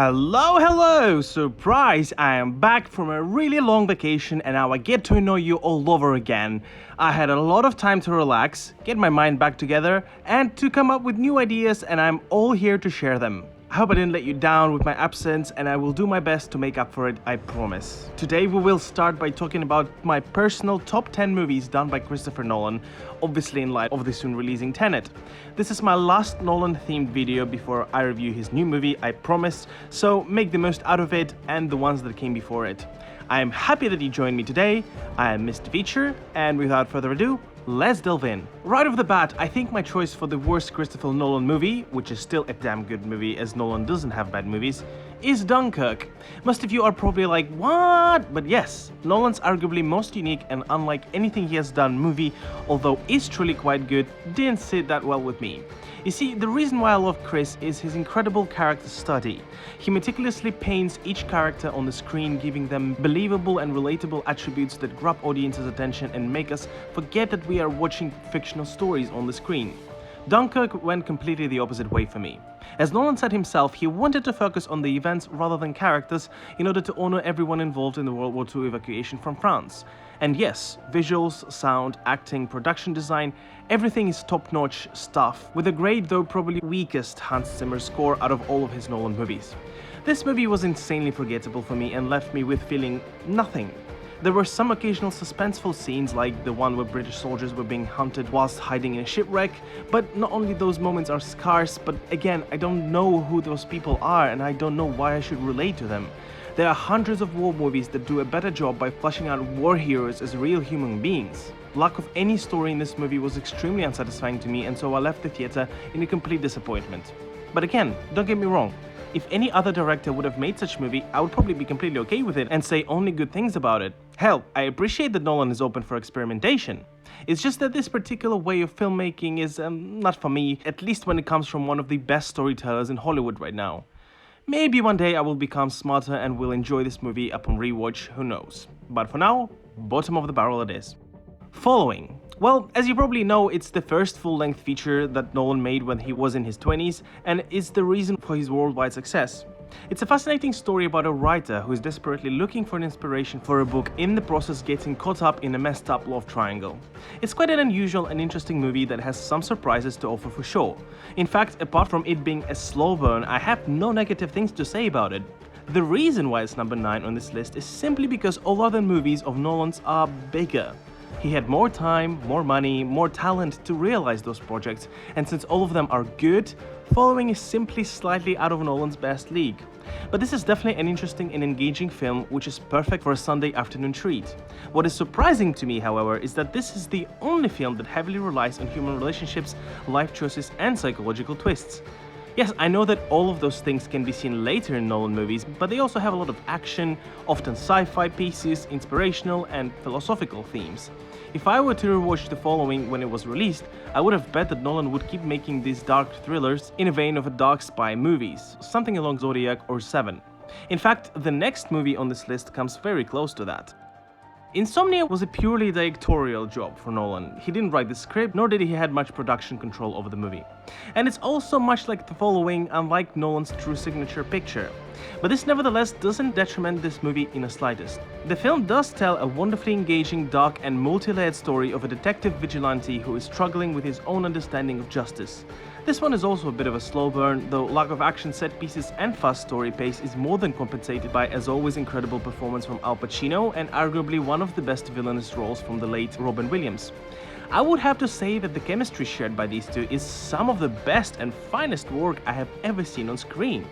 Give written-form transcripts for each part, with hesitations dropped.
Hello! Surprise! I am back from a really long vacation and now I get to annoy you all over again. I had a lot of time to relax, get my mind back together, and to come up with new ideas, and I'm all here to share them. I hope I didn't let you down with my absence, and I will do my best to make up for it, I promise. Today we will start by talking about my personal top 10 movies done by Christopher Nolan, obviously in light of the soon releasing Tenet. This is my last Nolan themed video before I review his new movie, I promise, so make the most out of it and the ones that came before it. I am happy that you joined me today. I am Mr. Feature, and without further ado, let's delve in. Right off the bat, I think my choice for the worst Christopher Nolan movie, which is still a damn good movie as Nolan doesn't have bad movies, is Dunkirk. Most of you are probably like, what? But yes, Nolan's arguably most unique and unlike anything he has done movie, although is truly quite good, didn't sit that well with me. You see, the reason why I love Chris is his incredible character study. He meticulously paints each character on the screen, giving them believable and relatable attributes that grab audience's attention and make us forget that we are watching fictional stories on the screen. Dunkirk went completely the opposite way for me. As Nolan said himself, he wanted to focus on the events rather than characters in order to honor everyone involved in the World War II evacuation from France. And yes, visuals, sound, acting, production design, everything is top-notch stuff, with a great though probably weakest Hans Zimmer score out of all of his Nolan movies. This movie was insanely forgettable for me and left me with feeling nothing. There were some occasional suspenseful scenes like the one where British soldiers were being hunted whilst hiding in a shipwreck, but not only those moments are scarce, but again, I don't know who those people are and I don't know why I should relate to them. There are hundreds of war movies that do a better job by fleshing out war heroes as real human beings. Lack of any story in this movie was extremely unsatisfying to me, and so I left the theater in a complete disappointment. But again, don't get me wrong. If any other director would have made such a movie, I would probably be completely okay with it and say only good things about it. Hell, I appreciate that Nolan is open for experimentation. It's just that this particular way of filmmaking is not for me, at least when it comes from one of the best storytellers in Hollywood right now. Maybe one day I will become smarter and will enjoy this movie upon rewatch, who knows. But for now, bottom of the barrel it is. Following. Well, as you probably know, it's the first full-length feature that Nolan made when he was in his 20s, and is the reason for his worldwide success. It's a fascinating story about a writer who is desperately looking for an inspiration for a book, in the process getting caught up in a messed up love triangle. It's quite an unusual and interesting movie that has some surprises to offer for sure. In fact, apart from it being a slow burn, I have no negative things to say about it. The reason why it's number 9 on this list is simply because all other movies of Nolan's are bigger. He had more time, more money, more talent to realize those projects, and since all of them are good, Following is simply slightly out of Nolan's best league. But this is definitely an interesting and engaging film which is perfect for a Sunday afternoon treat. What is surprising to me, however, is that this is the only film that heavily relies on human relationships, life choices, and psychological twists. Yes, I know that all of those things can be seen later in Nolan movies, but they also have a lot of action, often sci-fi pieces, inspirational and philosophical themes. If I were to rewatch The Following when it was released, I would have bet that Nolan would keep making these dark thrillers in a vein of a dark spy movies, something along Zodiac or Seven. In fact, the next movie on this list comes very close to that. Insomnia was a purely directorial job for Nolan. He didn't write the script, nor did he have much production control over the movie. And it's also much like The Following, unlike Nolan's true signature picture. But this nevertheless doesn't detriment this movie in the slightest. The film does tell a wonderfully engaging, dark and multi-layered story of a detective vigilante who is struggling with his own understanding of justice. This one is also a bit of a slow burn, though lack of action set pieces and fast story pace is more than compensated by, as always, incredible performance from Al Pacino and arguably one of the best villainous roles from the late Robin Williams. I would have to say that the chemistry shared by these two is some of the best and finest work I have ever seen on screen.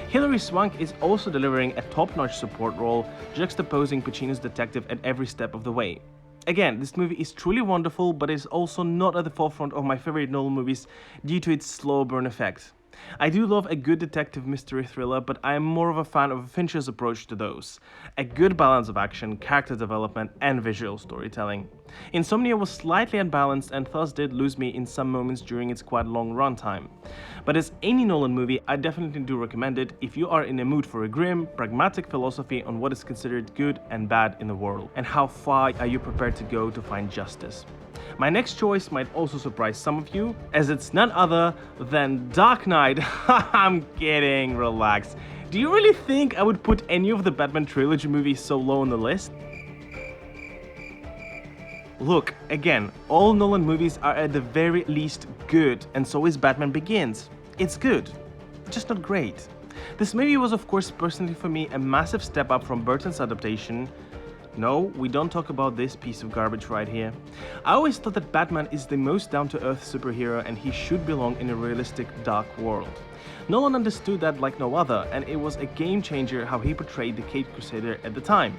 Hilary Swank is also delivering a top-notch support role, juxtaposing Pacino's detective at every step of the way. Again, this movie is truly wonderful, but is also not at the forefront of my favorite Nolan movies due to its slow burn effect. I do love a good detective mystery thriller, but I am more of a fan of Fincher's approach to those. A good balance of action, character development, and visual storytelling. Insomnia was slightly unbalanced and thus did lose me in some moments during its quite long runtime. But as any Nolan movie, I definitely do recommend it if you are in a mood for a grim, pragmatic philosophy on what is considered good and bad in the world, and how far are you prepared to go to find justice. My next choice might also surprise some of you, as it's none other than Dark Knight. I'm kidding, relax. Do you really think I would put any of the Batman trilogy movies so low on the list? Look, again, all Nolan movies are at the very least good, and so is Batman Begins. It's good, just not great. This movie was, of course, personally for me, a massive step up from Burton's adaptation. No, we don't talk about this piece of garbage right here. I always thought that Batman is the most down-to-earth superhero and he should belong in a realistic, dark world. Nolan understood that like no other, and it was a game changer how he portrayed the Caped Crusader at the time.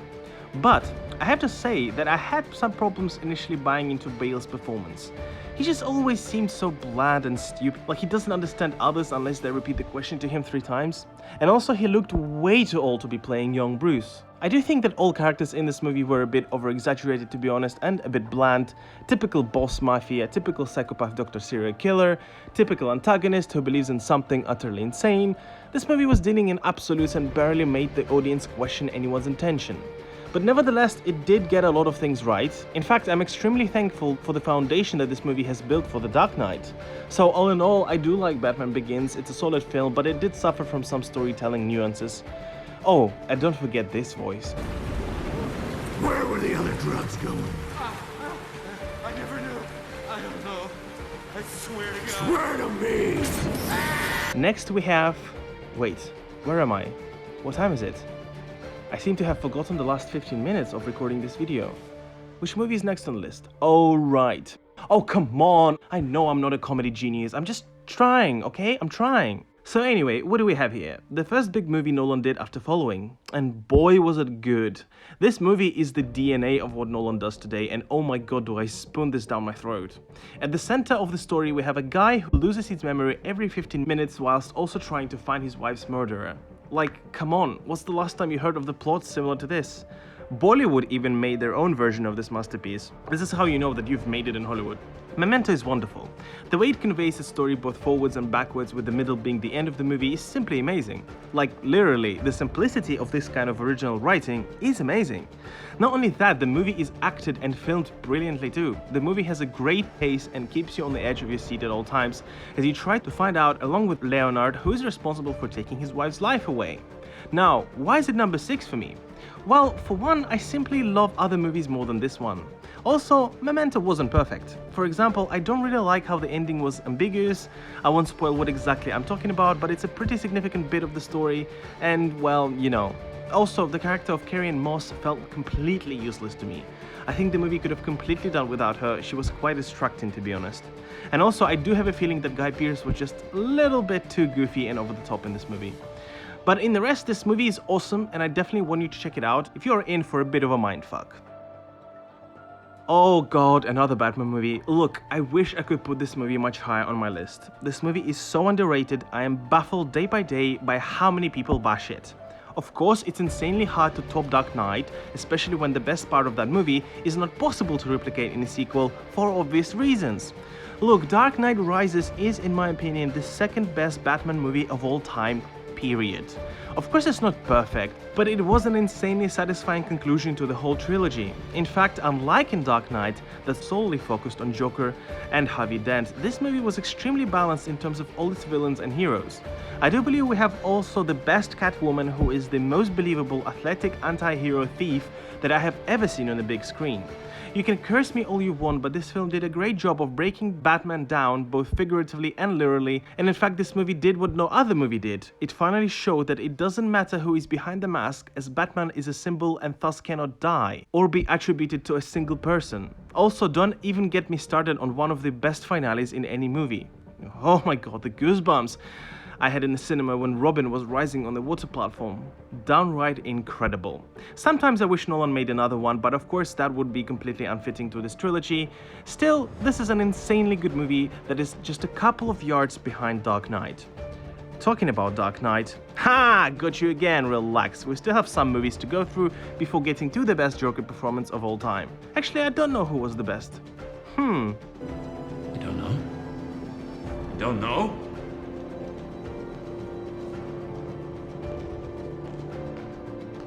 But I have to say that I had some problems initially buying into Bale's performance. He just always seemed so bland and stupid, like he doesn't understand others unless they repeat the question to him 3 times. And also he looked way too old to be playing young Bruce. I do think that all characters in this movie were a bit over-exaggerated, to be honest, and a bit bland. Typical boss mafia, typical psychopath doctor serial killer, typical antagonist who believes in something utterly insane. This movie was dealing in absolutes and barely made the audience question anyone's intention. But nevertheless, it did get a lot of things right. In fact, I'm extremely thankful for the foundation that this movie has built for The Dark Knight. So all in all, I do like Batman Begins. It's a solid film, but it did suffer from some storytelling nuances. Oh, and don't forget this voice. Where were the other drugs going? I never knew. I don't know. I swear to God. Swear to me! Next we have... Wait, where am I? What time is it? I seem to have forgotten the last 15 minutes of recording this video. Which movie is next on the list? Oh, right. Oh, come on. I know I'm not a comedy genius. I'm just trying, okay? I'm trying. So anyway, what do we have here? The first big movie Nolan did after Following. And boy was it good. This movie is the DNA of what Nolan does today, and oh my god do I spoon this down my throat. At the center of the story we have a guy who loses his memory every 15 minutes whilst also trying to find his wife's murderer. Like, come on, what's the last time you heard of the plot similar to this? Bollywood even made their own version of this masterpiece. This is how you know that you've made it in Hollywood. Memento is wonderful. The way it conveys the story both forwards and backwards, with the middle being the end of the movie, is simply amazing. Like, literally, the simplicity of this kind of original writing is amazing. Not only that, the movie is acted and filmed brilliantly too. The movie has a great pace and keeps you on the edge of your seat at all times as you try to find out, along with Leonard, who is responsible for taking his wife's life away. Now, why is it number 6 for me? Well, for one, I simply love other movies more than this one. Also, Memento wasn't perfect. For example, I don't really like how the ending was ambiguous. I won't spoil what exactly I'm talking about, but it's a pretty significant bit of the story, and well, you know. Also, the character of Carrie-Anne Moss felt completely useless to me. I think the movie could have completely done without her. She was quite distracting, to be honest. And also, I do have a feeling that Guy Pearce was just a little bit too goofy and over the top in this movie. But in the rest, this movie is awesome, and I definitely want you to check it out if you're in for a bit of a mindfuck. Oh god, another Batman movie. Look, I wish I could put this movie much higher on my list. This movie is so underrated, I am baffled day by day by how many people bash it. Of course, it's insanely hard to top Dark Knight, especially when the best part of that movie is not possible to replicate in a sequel for obvious reasons. Look, Dark Knight Rises is, in my opinion, the second best Batman movie of all time, period. Of course it's not perfect, but it was an insanely satisfying conclusion to the whole trilogy. In fact, unlike in Dark Knight, that solely focused on Joker and Harvey Dent, this movie was extremely balanced in terms of all its villains and heroes. I do believe we have also the best Catwoman, who is the most believable, athletic anti-hero thief that I have ever seen on the big screen. You can curse me all you want, but this film did a great job of breaking Batman down both figuratively and literally, and in fact this movie did what no other movie did. It finally showed that it doesn't matter who is behind the mask, as Batman is a symbol and thus cannot die, or be attributed to a single person. Also, don't even get me started on one of the best finales in any movie. Oh my god, the goosebumps I had in the cinema when Robin was rising on the water platform. Downright incredible. Sometimes I wish Nolan made another one, but of course that would be completely unfitting to this trilogy. Still, this is an insanely good movie that is just a couple of yards behind Dark Knight. Talking about Dark Knight, ha! Got you again, relax. We still have some movies to go through before getting to the best Joker performance of all time. Actually, I don't know who was the best. You don't know? You don't know?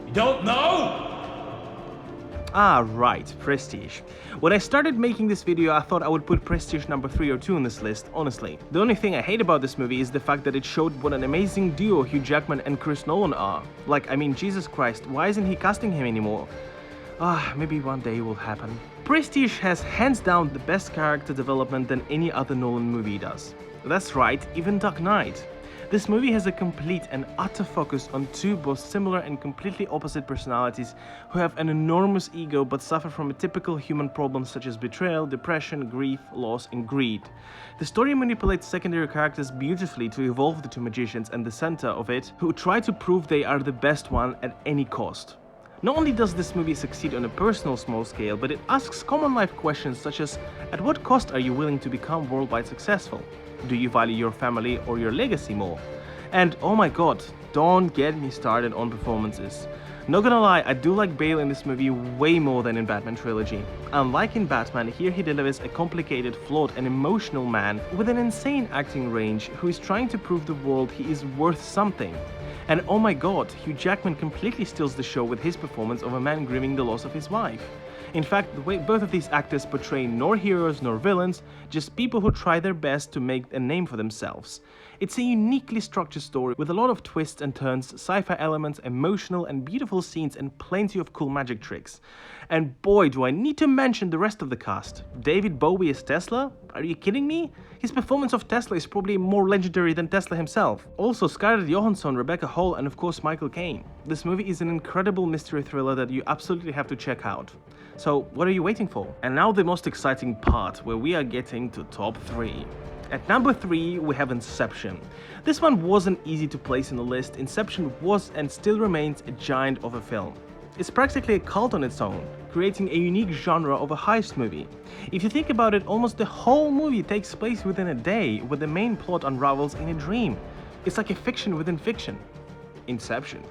You don't know? Ah, right, Prestige. When I started making this video, I thought I would put Prestige number 3 or 2 on this list, honestly. The only thing I hate about this movie is the fact that it showed what an amazing duo Hugh Jackman and Chris Nolan are. Like, I mean, Jesus Christ, why isn't he casting him anymore? Maybe one day it will happen. Prestige has hands down the best character development than any other Nolan movie does. That's right, even Dark Knight. This movie has a complete and utter focus on two both similar and completely opposite personalities who have an enormous ego but suffer from a typical human problems such as betrayal, depression, grief, loss, and greed. The story manipulates secondary characters beautifully to evolve the two magicians and the center of it, who try to prove they are the best one at any cost. Not only does this movie succeed on a personal small scale, but it asks common life questions such as, at what cost are you willing to become worldwide successful? Do you value your family or your legacy more? And oh my god, don't get me started on performances. Not gonna lie, I do like Bale in this movie way more than in Batman trilogy. Unlike in Batman, here he delivers a complicated, flawed and emotional man with an insane acting range who is trying to prove the world he is worth something. And oh my god, Hugh Jackman completely steals the show with his performance of a man grieving the loss of his wife. In fact, the way both of these actors portray nor heroes nor villains, just people who try their best to make a name for themselves. It's a uniquely structured story with a lot of twists and turns, sci-fi elements, emotional and beautiful scenes, and plenty of cool magic tricks. And boy, do I need to mention the rest of the cast. David Bowie as Tesla? Are you kidding me? His performance of Tesla is probably more legendary than Tesla himself. Also Scarlett Johansson, Rebecca Hall, and of course Michael Caine. This movie is an incredible mystery thriller that you absolutely have to check out. So what are you waiting for? And now the most exciting part, where we are getting to top 3. At number 3, we have Inception. This one wasn't easy to place in the list. Inception was and still remains a giant of a film. It's practically a cult on its own, creating a unique genre of a heist movie. If you think about it, almost the whole movie takes place within a day, where the main plot unravels in a dream. It's like a fiction within fiction. Inception.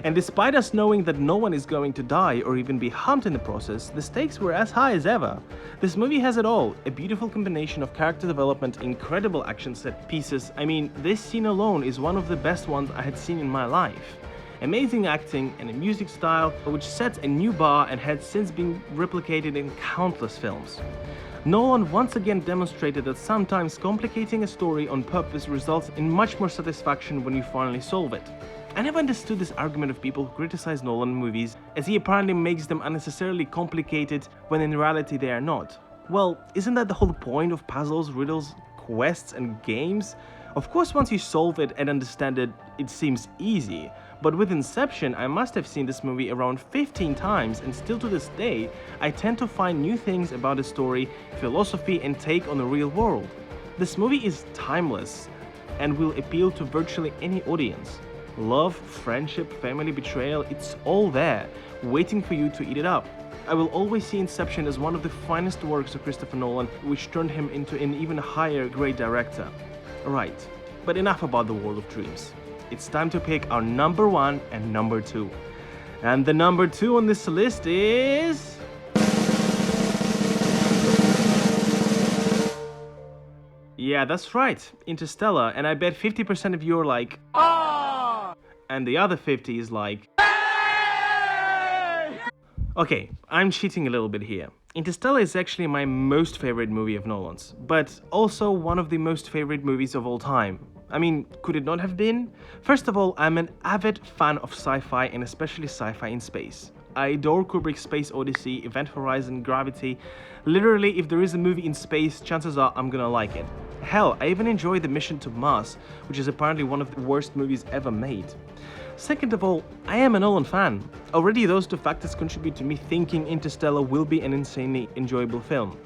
And despite us knowing that no one is going to die or even be harmed in the process, the stakes were as high as ever. This movie has it all, a beautiful combination of character development, incredible action set pieces. I mean, this scene alone is one of the best ones I had seen in my life. Amazing acting and a music style which sets a new bar and has since been replicated in countless films. Nolan once again demonstrated that sometimes complicating a story on purpose results in much more satisfaction when you finally solve it. I never understood this argument of people who criticize Nolan movies, as he apparently makes them unnecessarily complicated when in reality they are not. Well, isn't that the whole point of puzzles, riddles, quests and games? Of course, once you solve it and understand it, it seems easy. But with Inception, I must have seen this movie around 15 times, and still to this day, I tend to find new things about the story, philosophy and take on the real world. This movie is timeless and will appeal to virtually any audience. Love, friendship, family, betrayal, it's all there, waiting for you to eat it up. I will always see Inception as one of the finest works of Christopher Nolan, which turned him into an even higher great director. Right, but enough about the world of dreams. It's time to pick our number 1 and number 2. And the number 2 on this list is... Yeah, that's right, Interstellar, and I bet 50% of you are like, and the other 50 is like, okay, I'm cheating a little bit here. Interstellar is actually my most favorite movie of Nolan's, but also one of the most favorite movies of all time. I mean, could it not have been? First of all, I'm an avid fan of sci-fi and especially sci-fi in space. I adore Kubrick's Space Odyssey, Event Horizon, Gravity. Literally, if there is a movie in space, chances are I'm gonna like it. Hell, I even enjoy The Mission to Mars, which is apparently one of the worst movies ever made. Second of all, I am a Nolan fan. Already those two factors contribute to me thinking Interstellar will be an insanely enjoyable film.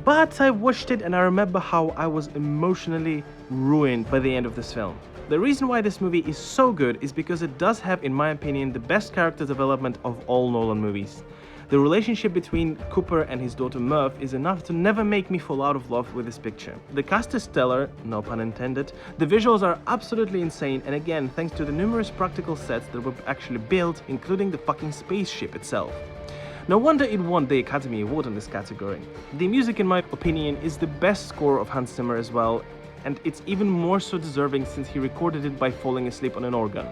But I watched it and I remember how I was emotionally ruined by the end of this film. The reason why this movie is so good is because it does have, in my opinion, the best character development of all Nolan movies. The relationship between Cooper and his daughter Merv is enough to never make me fall out of love with this picture. The cast is stellar, no pun intended, the visuals are absolutely insane, and again, thanks to the numerous practical sets that were actually built, including the fucking spaceship itself. No wonder it won the Academy Award in this category. The music, in my opinion, is the best score of Hans Zimmer as well, and it's even more so deserving since he recorded it by falling asleep on an organ.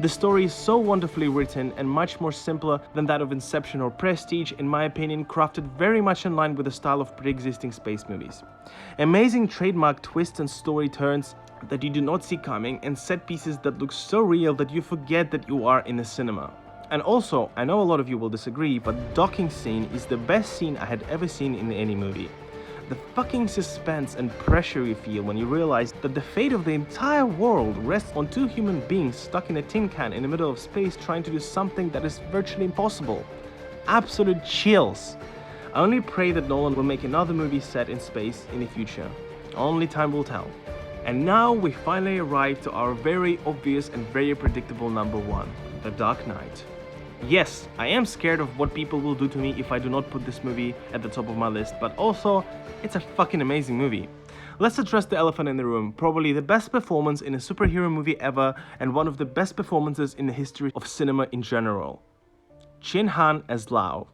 The story is so wonderfully written and much more simpler than that of Inception or Prestige, in my opinion, crafted very much in line with the style of pre-existing space movies. Amazing trademark twists and story turns that you do not see coming, and set pieces that look so real that you forget that you are in a cinema. And also, I know a lot of you will disagree, but the docking scene is the best scene I had ever seen in any movie. The fucking suspense and pressure you feel when you realize that the fate of the entire world rests on two human beings stuck in a tin can in the middle of space trying to do something that is virtually impossible. Absolute chills. I only pray that Nolan will make another movie set in space in the future. Only time will tell. And now we finally arrive to our very obvious and very predictable number one, The Dark Knight. Yes, I am scared of what people will do to me if I do not put this movie at the top of my list, but also, it's a fucking amazing movie. Let's address the elephant in the room, probably the best performance in a superhero movie ever and one of the best performances in the history of cinema in general. Chin Han as Lau.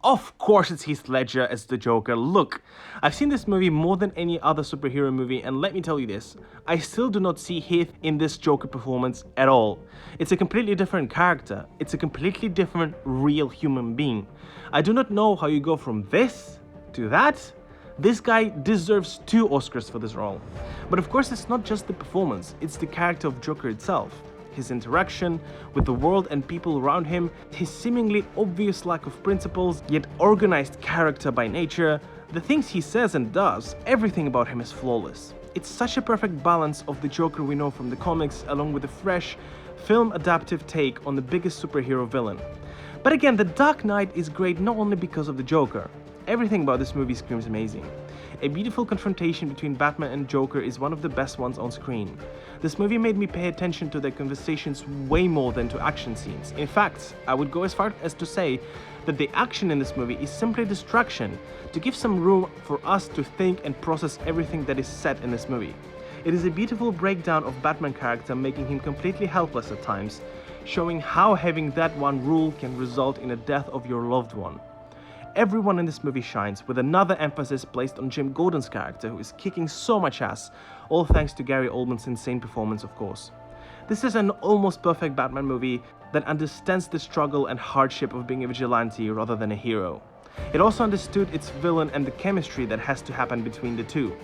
Of course it's Heath Ledger as the Joker. Look, I've seen this movie more than any other superhero movie, and let me tell you this, I still do not see Heath in this Joker performance at all. It's a completely different character. It's a completely different, real human being. I do not know how you go from this to that. This guy deserves 2 Oscars for this role. But of course it's not just the performance, it's the character of Joker itself. His interaction with the world and people around him, his seemingly obvious lack of principles, yet organized character by nature, the things he says and does, everything about him is flawless. It's such a perfect balance of the Joker we know from the comics, along with a fresh, film-adaptive take on the biggest superhero villain. But again, The Dark Knight is great not only because of the Joker. Everything about this movie screams amazing. A beautiful confrontation between Batman and Joker is one of the best ones on screen. This movie made me pay attention to their conversations way more than to action scenes. In fact, I would go as far as to say that the action in this movie is simply distraction, to give some room for us to think and process everything that is said in this movie. It is a beautiful breakdown of Batman's character, making him completely helpless at times, showing how having that one rule can result in the death of your loved one. Everyone in this movie shines, with another emphasis placed on Jim Gordon's character, who is kicking so much ass, all thanks to Gary Oldman's insane performance, of course. This is an almost perfect Batman movie that understands the struggle and hardship of being a vigilante rather than a hero. It also understood its villain and the chemistry that has to happen between the two.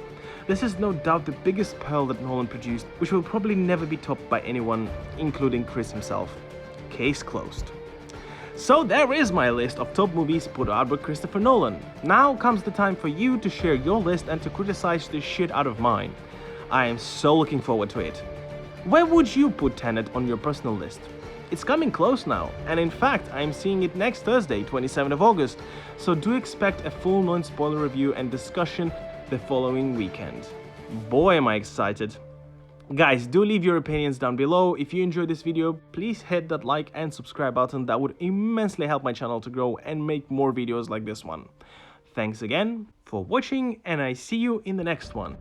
This is no doubt the biggest pearl that Nolan produced, which will probably never be topped by anyone, including Chris himself. Case closed. So there is my list of top movies put out by Christopher Nolan. Now comes the time for you to share your list and to criticize the shit out of mine. I am so looking forward to it. Where would you put Tenet on your personal list? It's coming close now, and in fact I am seeing it next Thursday, 27th of August, so do expect a full non-spoiler review and discussion the following weekend. Boy am I excited. Guys, do leave your opinions down below. If you enjoyed this video, please hit that like and subscribe button. That would immensely help my channel to grow and make more videos like this one. Thanks again for watching, and I see you in the next one.